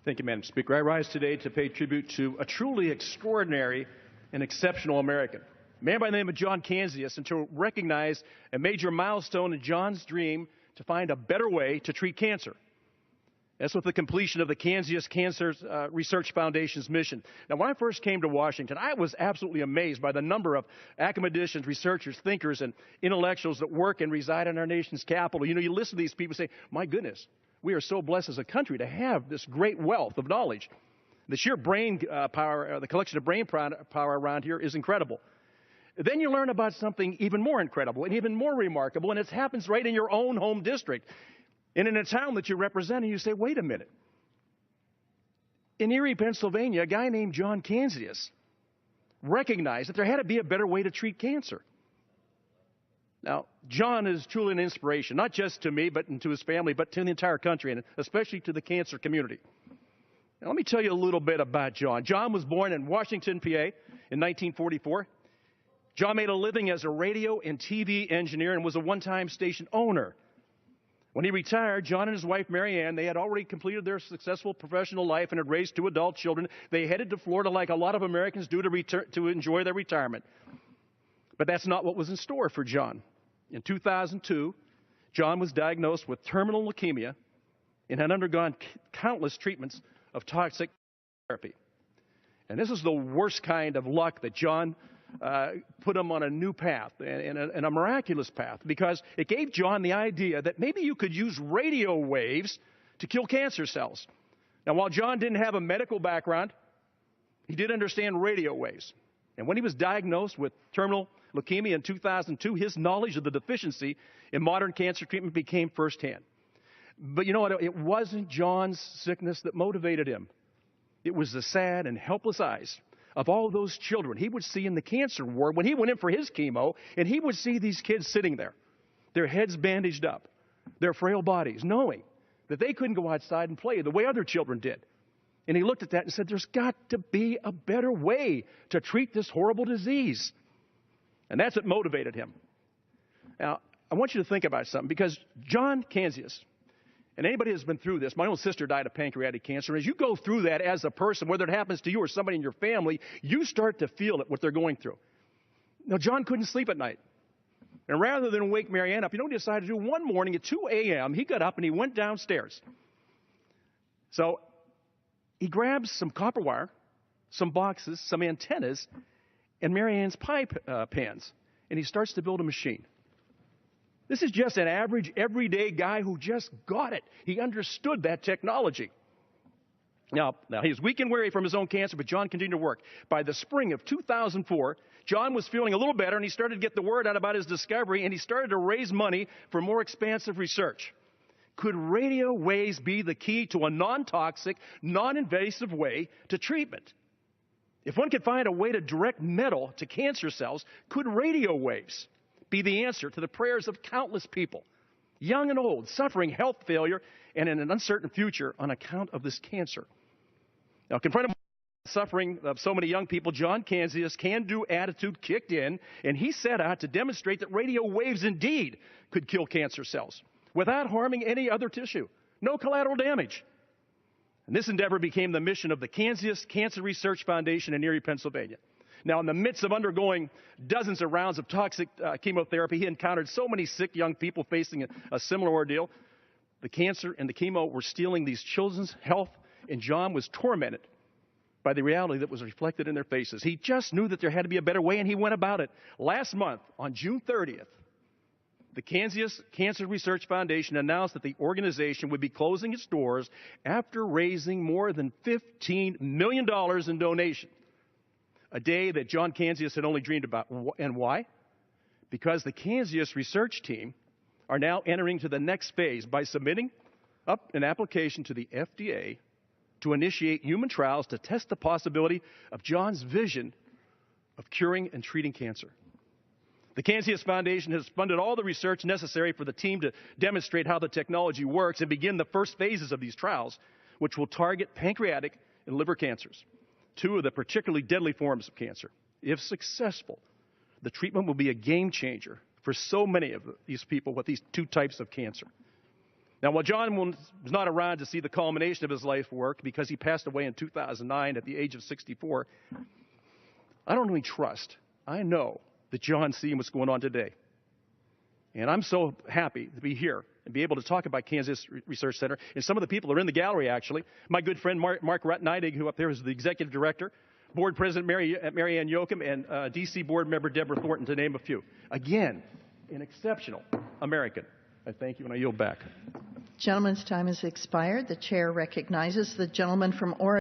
Thank you, Madam Speaker. I rise today to pay tribute to a truly extraordinary and exceptional American, a man by the name of John Kanzius, and to recognize a major milestone in John's dream to find a better way to treat cancer. That's with the completion of the Kanzius Cancer Research Foundation's mission. Now, when I first came to Washington, I was absolutely amazed by the number of academicians, researchers, thinkers, and intellectuals that work and reside in our nation's capital. You know, you listen to these people say, my goodness, we are so blessed as a country to have this great wealth of knowledge. The sheer brain power, the collection of brain power around here is incredible. Then you learn about something even more incredible and even more remarkable, and it happens right in your own home district. And in a town that you represent, and you say, wait a minute. In Erie, Pennsylvania, a guy named John Kanzius recognized that there had to be a better way to treat cancer. Now, John is truly an inspiration, not just to me, but and to his family, but to the entire country, and especially to the cancer community. Now, let me tell you a little bit about John. John was born in Washington, PA, in 1944. John made a living as a radio and TV engineer and was a one-time station owner. When he retired, John and his wife, Mary Ann, they had already completed their successful professional life and had raised 2 adult children. They headed to Florida like a lot of Americans do to enjoy their retirement. But that's not what was in store for John. In 2002, John was diagnosed with terminal leukemia and had undergone countless treatments of toxic therapy. And this is the worst kind of luck that John put him on a new path, and a miraculous path, because it gave John the idea that maybe you could use radio waves to kill cancer cells. Now, while John didn't have a medical background, he did understand radio waves. And when he was diagnosed with terminal leukemia in 2002, his knowledge of the deficiency in modern cancer treatment became firsthand. But you know what? It wasn't John's sickness that motivated him. It was the sad and helpless eyes of all those children he would see in the cancer ward when he went in for his chemo, and he would see these kids sitting there, their heads bandaged up, their frail bodies, knowing that they couldn't go outside and play the way other children did. And he looked at that and said, there's got to be a better way to treat this horrible disease. And that's what motivated him. Now, I want you to think about something, because John Kanzius, and anybody who's been through this, my own sister died of pancreatic cancer. As you go through that as a person, whether it happens to you or somebody in your family, you start to feel it, what they're going through. Now, John couldn't sleep at night. And rather than wake Mary Ann up, you know what he decided to do? One morning at 2 a.m., he got up and he went downstairs. So he grabbed some copper wire, some boxes, some antennas, and Mary Ann's pie pans, and he starts to build a machine. This is just an average, everyday guy who just got it. He understood that technology. Now he was weak and weary from his own cancer, but John continued to work. By the spring of 2004, John was feeling a little better, and he started to get the word out about his discovery, and he started to raise money for more expansive research. Could radio waves be the key to a non-toxic, non-invasive way to treatment? If one could find a way to direct metal to cancer cells, could radio waves be the answer to the prayers of countless people, young and old, suffering health failure and in an uncertain future on account of this cancer? Now, confronted with the suffering of so many young people, John Kanzius' can-do attitude kicked in, and he set out to demonstrate that radio waves indeed could kill cancer cells without harming any other tissue. No collateral damage. And this endeavor became the mission of the Kanzius Cancer Research Foundation in Erie, Pennsylvania. Now, in the midst of undergoing dozens of rounds of toxic chemotherapy, he encountered so many sick young people facing a similar ordeal. The cancer and the chemo were stealing these children's health, and John was tormented by the reality that was reflected in their faces. He just knew that there had to be a better way, and he went about it. Last month, on June 30th, the Kanzius Cancer Research Foundation announced that the organization would be closing its doors after raising more than $15 million in donations. A day that John Kanzius had only dreamed about. And why? Because the Kanzius research team are now entering to the next phase by submitting up an application to the FDA to initiate human trials to test the possibility of John's vision of curing and treating cancer. The Kanzius Foundation has funded all the research necessary for the team to demonstrate how the technology works and begin the first phases of these trials, which will target pancreatic and liver cancers, 2 of the particularly deadly forms of cancer. If successful, the treatment will be a game changer for so many of these people with these 2 types of cancer. Now, while John was not around to see the culmination of his life work because he passed away in 2009 at the age of 64, I don't really trust. I know that John's seeing what's going on today. And I'm so happy to be here and be able to talk about Kanzius Research Center. And some of the people are in the gallery, actually. My good friend Mark Neidig, who up there is the executive director, board president Mary Ann Yoakum, and D.C. board member Deborah Thornton, to name a few. Again, an exceptional American. I thank you, and I yield back. Gentleman's time has expired. The chair recognizes the gentleman from Oregon.